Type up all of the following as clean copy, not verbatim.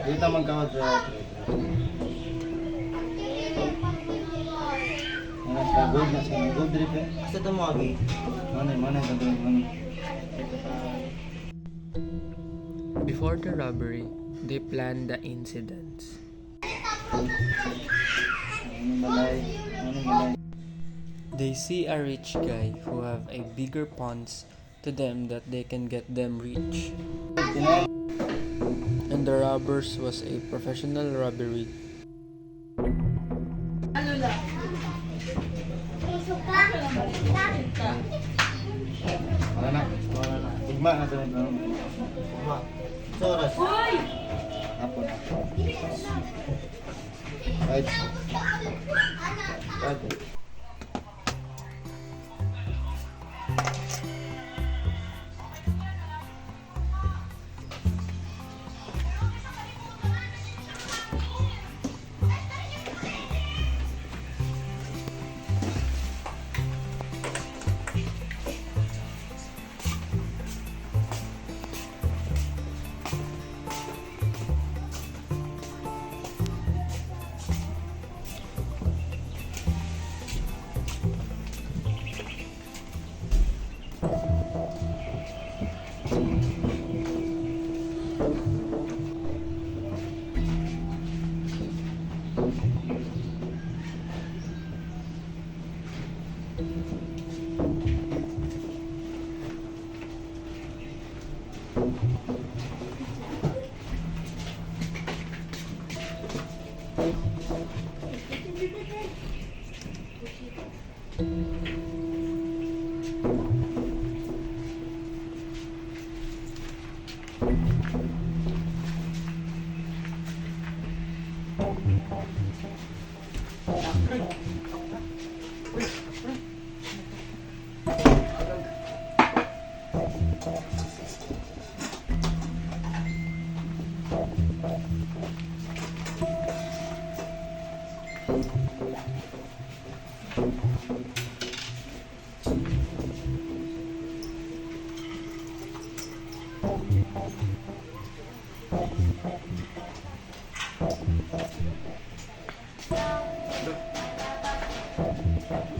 Dito magkawad sa gold na sa gold drip eh. Kasi ito mga gay. Mana gagawin mo. Before the robbery, they planned the incidents. They see a rich guy who have a bigger pawns to them that they can get them rich. And the robbers was a professional robbery. Wala na. Ugma na ito nito. Ugma. Sa oras? Hapon. Right. Right.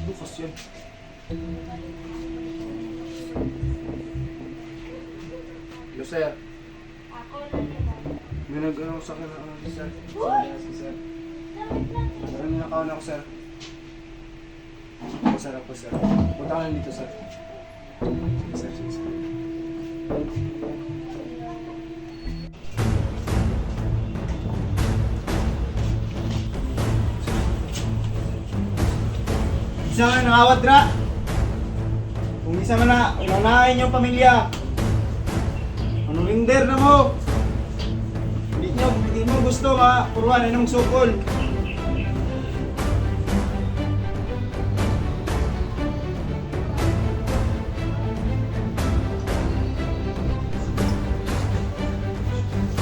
Bukas yun. Yo, sir. May nag-ano sa akin na sir. Sir. Parang ninakawan ako, sir. Ako, sir. Ako, sir. Punta ka lang dito, sir. Sige, sir. Sige, sir. Isa man nakawat dra. Kung isa man na unanahin yung pamilya. Ano linder na mo? Hindi mo gusto puruan ay nung sukol.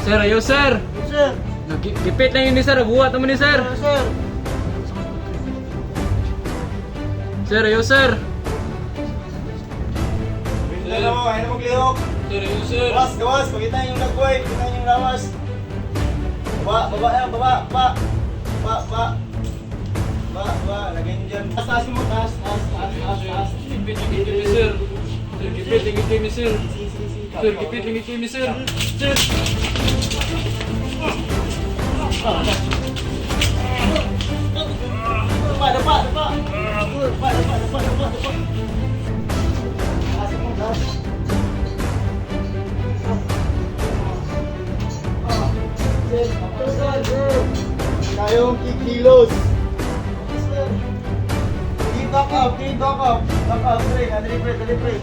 Sir, ayo sir! Sir, Gipit lang yun ni sir, buhat naman ni sir! sir. Sir, ayo sir! Binta na mo, ayaw mo maglihok. Sir, ayo sir! Gawas, gawas, pakita yung nagboy, pakita yung lawas. Baba yan, baba. Lagay nyo dyan. Taas mo, taas. Gipit ni sir! Sir, gipit ni sir! Sir, gipit ni sir! Sir! Dapa. Kayong kikilos. Back up. Back up, dali pre.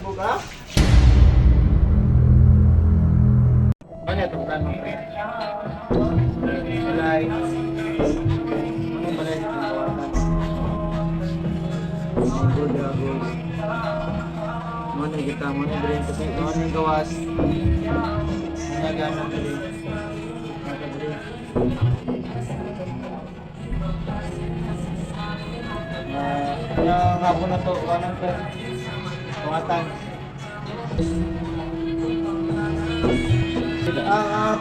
Buka? Ano itong plan mo? Balay. Anong balay dito ng kawakan? Good. Mana kita, mana brain kasi mana yung gawas. Mga gana brain. Mga brain. Yung hapon na to, kanang pre. Pangatan.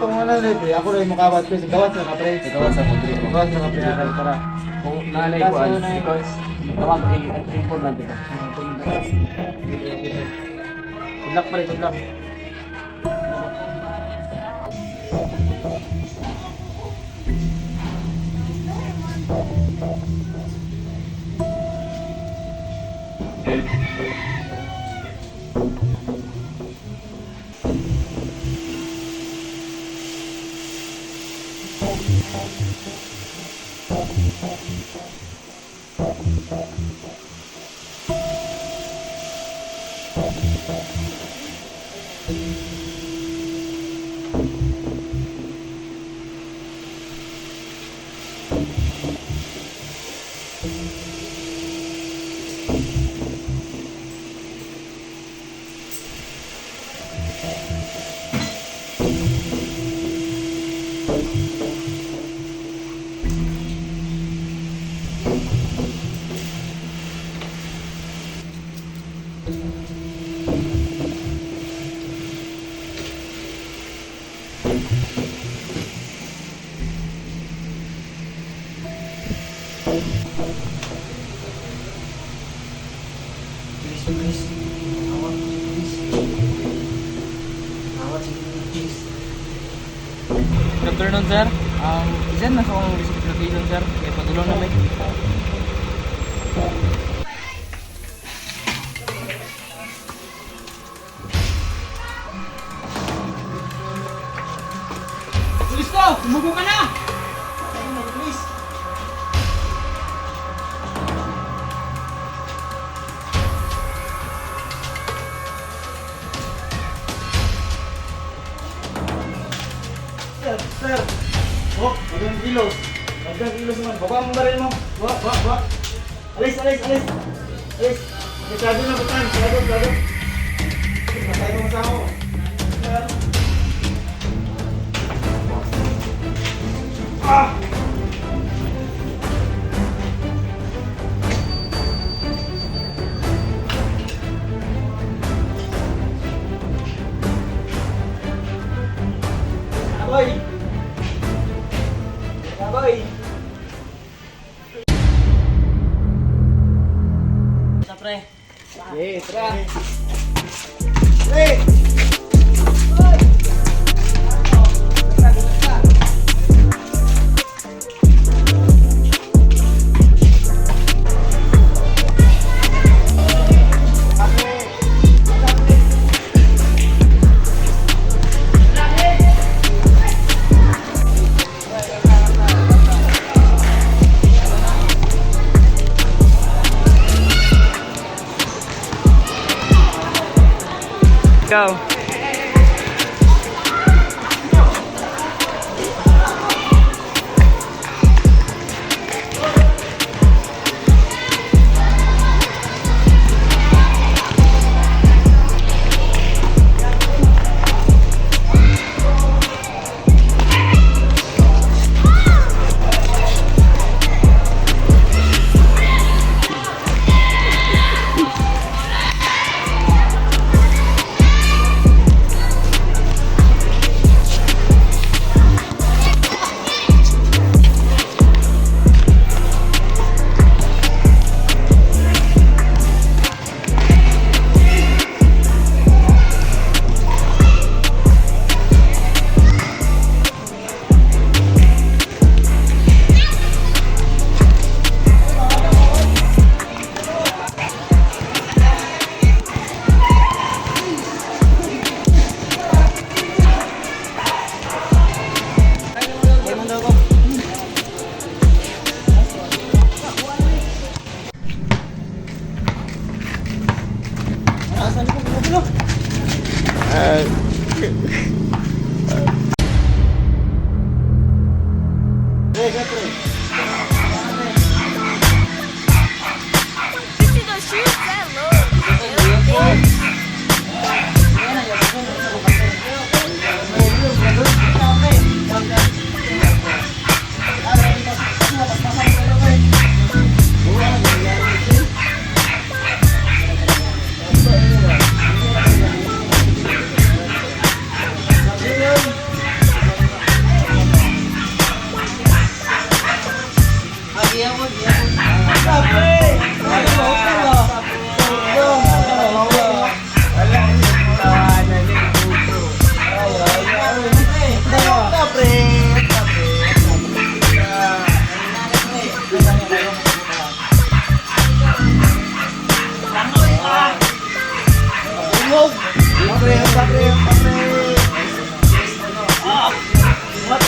Itong ano na pre, ako rin makawat pre, gawas na pre. Gawas na pre. Gawas na pre para. Kung nanay ko, because tawag ay important ito. Good luck. Please. Awat, please. Awat, sige, please. Good afternoon, sir. Isan na sa akong receipt location, sir. Kaya patulong namin. Pulis ko! Tumugo ka na! Please. Sir. Oh, magandang kilos. Magandang kilos naman. Baba mo baril mo. Baba. Alis. Alis. Masyado na butan. Masyado. Masyado masama mo. Ah! Aboy! Sapre. Yes, tara! Hey! Go. pre, handa pre, handa pre. What?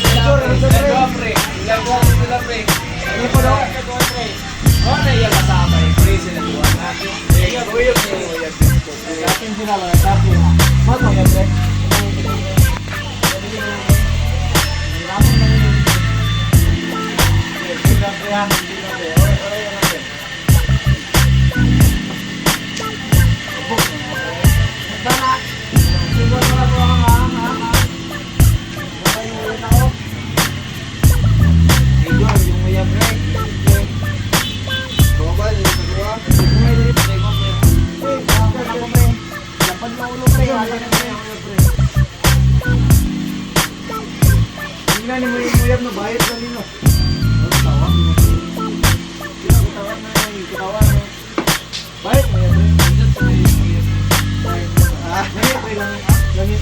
Buyog ginagawa ko. Ano po daw? Dating sinala, dating ha. Ba't mo yan, pre? Tingnan mo yung uyab na bayad na nino. Tawag mo. Bayad mo yan. Langit.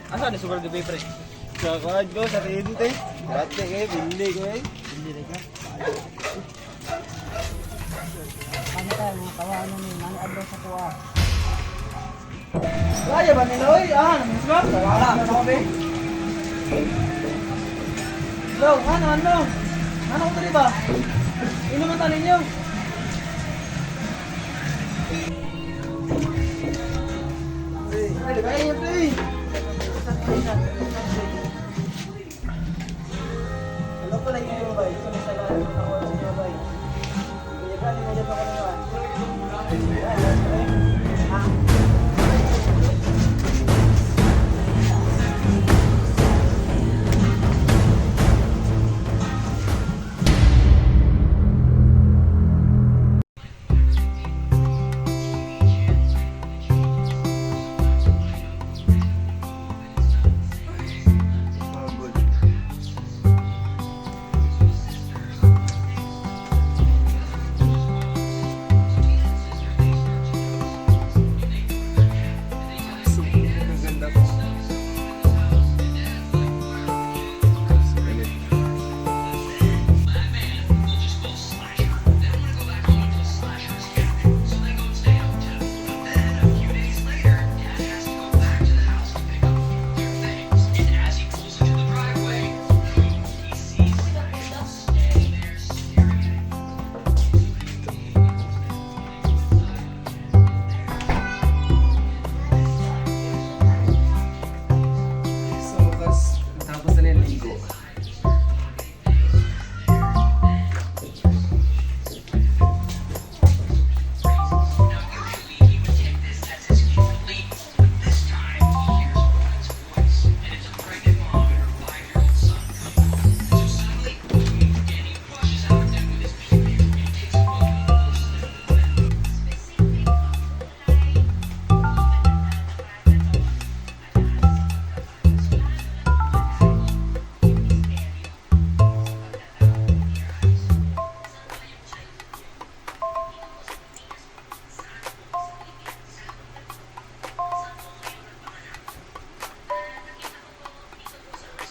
Asa ni super gabi pre? Sa kuad ko, sa tinte. Dati kayo, bindi ko eh. Ano tayo mga kawaano ni Mano Adro sa kuha. Kaya ba nila oy? Namiswap? Wala, ano kami? Hello, ano? Ano ko ba? Inuman tanin nyo? Ay, kaya ito eh. Ano pala yung bay? Ito na sa lahat ng ako sa iyo bay. Kaya gani mo dyan ako naman.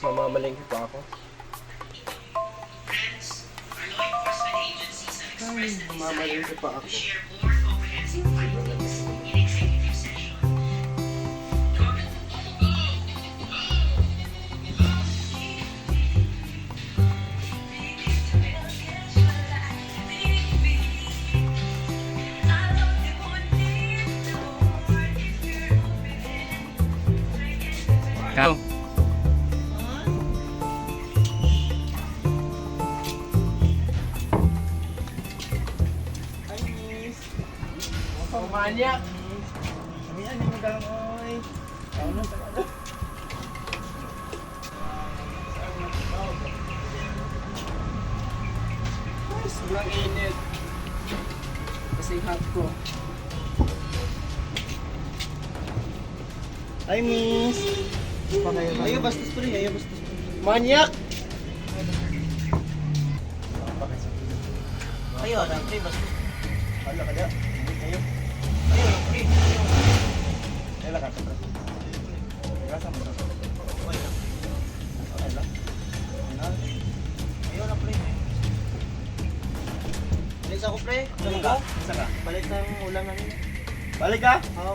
Mamamalengke pa ako. Ay, mamamalengke pa ako. Kau. Ay, miss. Manyak! Ayan, yung magalang oy. Ano talaga? Sobrang init. Kasi hot ko. Ay, miss. Ayo, bastos pre. Ayo, bastos pre. Manyak! Ayo, ada pre, bastos. Hala ka dia. Ayo. Ayo, pre. Ayo lah kata pre. Rasa mo. Ayo lah. Ayo lah. Ayo lah pre. Balik ako pre. Saan ka? Saan ka? Balik ng ulam namin. Balik ka? Oo.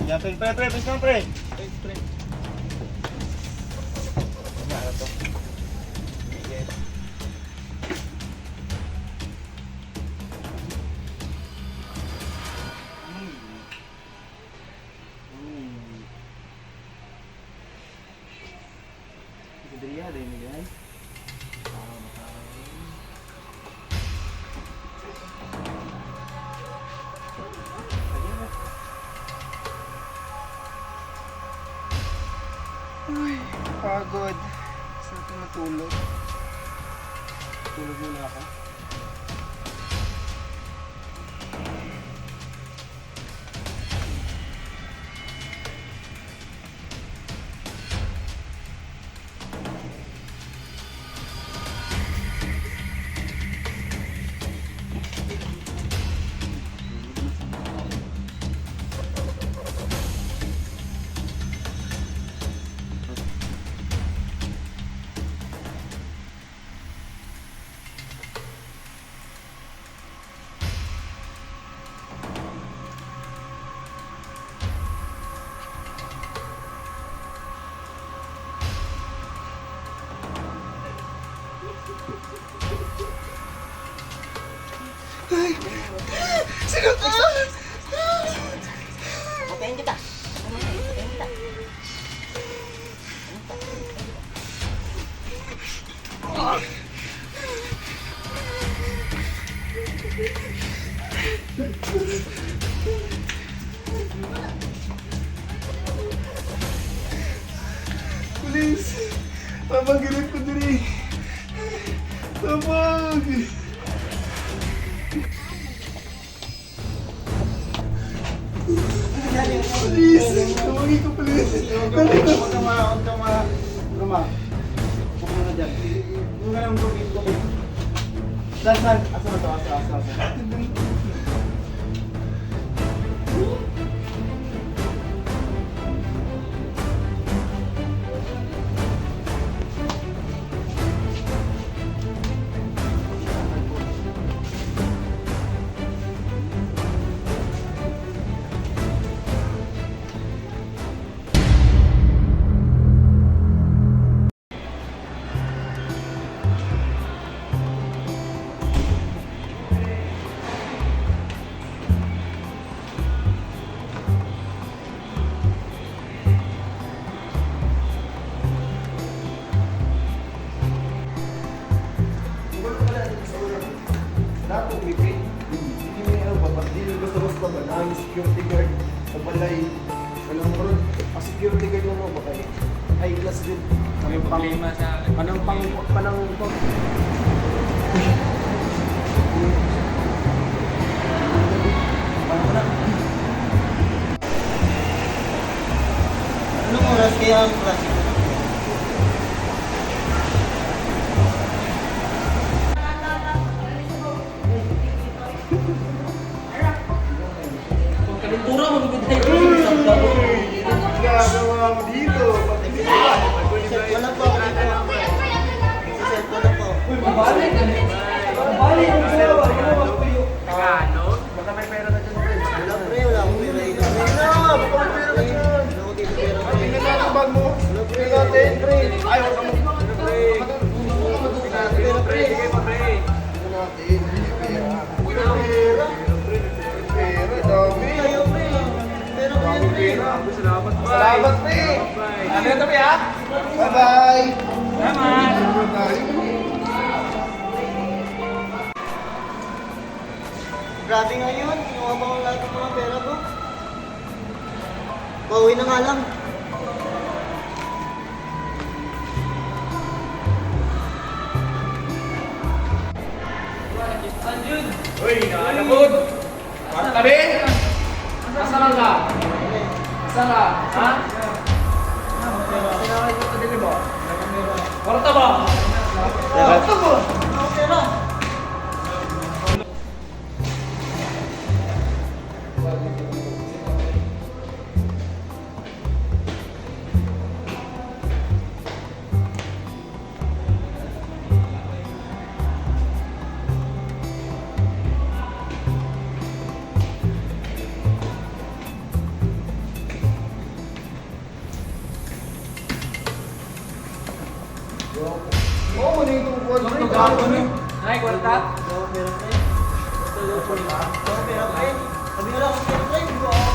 Yapin pre, bis na pre. Pre. Ano to? Yes. Diriya ada ini guys. Ay, pagod. Saan ako matulog? Tulog muna ako. Patayin kita. Patayin kita. Please! Pamagilit ko diri! Pamag! Please! Tumagi ko please! Dali ko! Huwag kang ma. Huwag mo na dyan. Huwag ka lang tubig. Saan? Asa na to? Asa. Dapat may pay. Hindi may ano ba? Hindi basta-basta ba? Ang security guard. Nabalay. Walang murad. Ang security guard mo ba kayo? High class din. May problema sa Panang Anong oras kaya ang klase? Kalintura mo bibigay ko sa Gagawa mo dito. Wala pa ako dito. Ayaw ka mo. Pre. Sige pa, pre. Pera, dami. Salamat, pre. Salamat, pre. Ano yung tabi, ha? Bye-bye. Grabe nga yun. Kinuha ba ang lahat ng mga pera ko? Pauwi na nga lang. Uy, naalabod. Parang tabi. Asa lang ka? Asa ka? Ha? Kwarta ba? Kwarta ba? Ang pera. Oo, ano yung tungkol? Nay, kwarta. Ang pera pre. Ang pera pre. Sabi nga lang, ang pera pre. Hindi ko ako.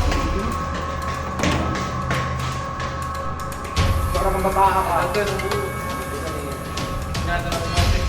Para kang babaka ka. Natanong mo natin.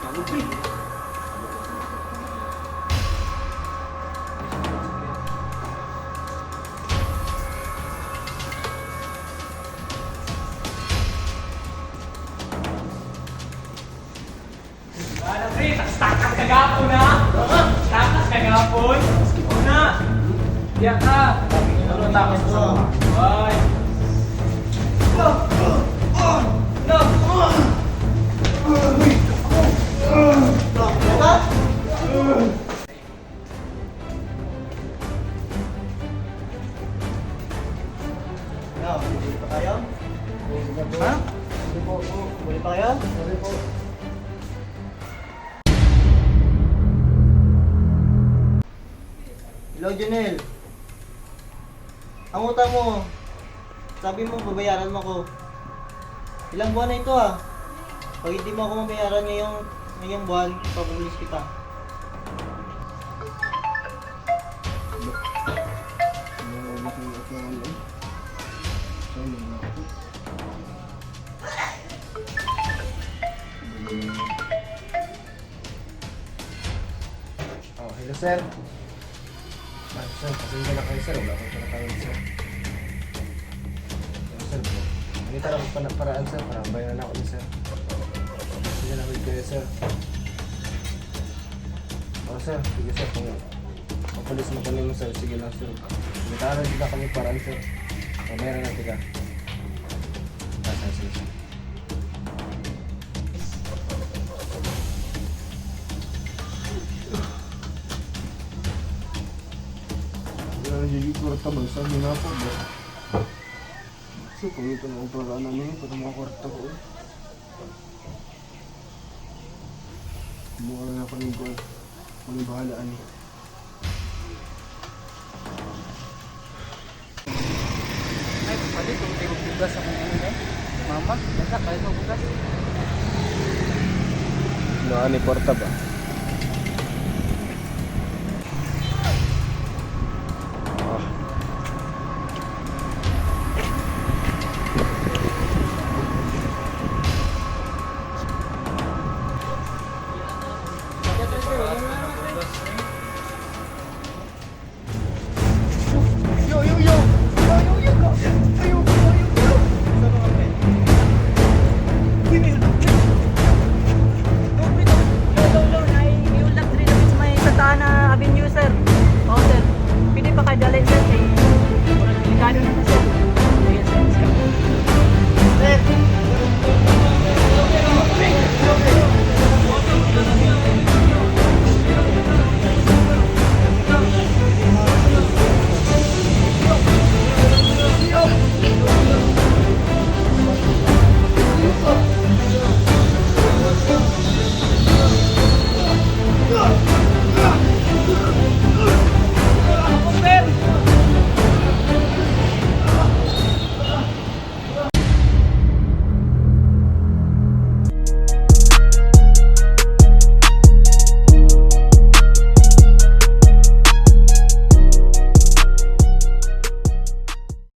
Ano, pre? Takas kagapon na! Takas kagapon! Una! Diyan ka! Ano takas mo? Ay! No! Buli pa kayo? Ha? Buli pa kayo? Hello, Junel. Ang utang mo, sabi mo, babayaran mo ko. Ilang buwan na ito ah. Pag hindi mo ako mabayaran ngayong buwan, papulis kita. Oh, hello, sir. Sir, pasensya na kayo, sir. Wala akong pinakain, sir. Sir, bro. Nakita lang akong paraan, sir. Para bayaran ako ni sir. Pasensya na kayo, sir. Oh, sir. Sige, sir. Kung mapalis mo kami mo, sir. Sige lang, sir. Nakita na kita kami paraan, sir. Bayaran natin ka. Sige, sir. Jadi kwarta ba? Sabi nga po ba? So, kung ito na upara namin, ito na mga kwarta ko. Mukha lang ako ng goal. Kung bahalaan eh. Ay, pwede kung may bugas ako ngayon eh. Mama, basta kahit mabugas. Ano, ani kwarta ba?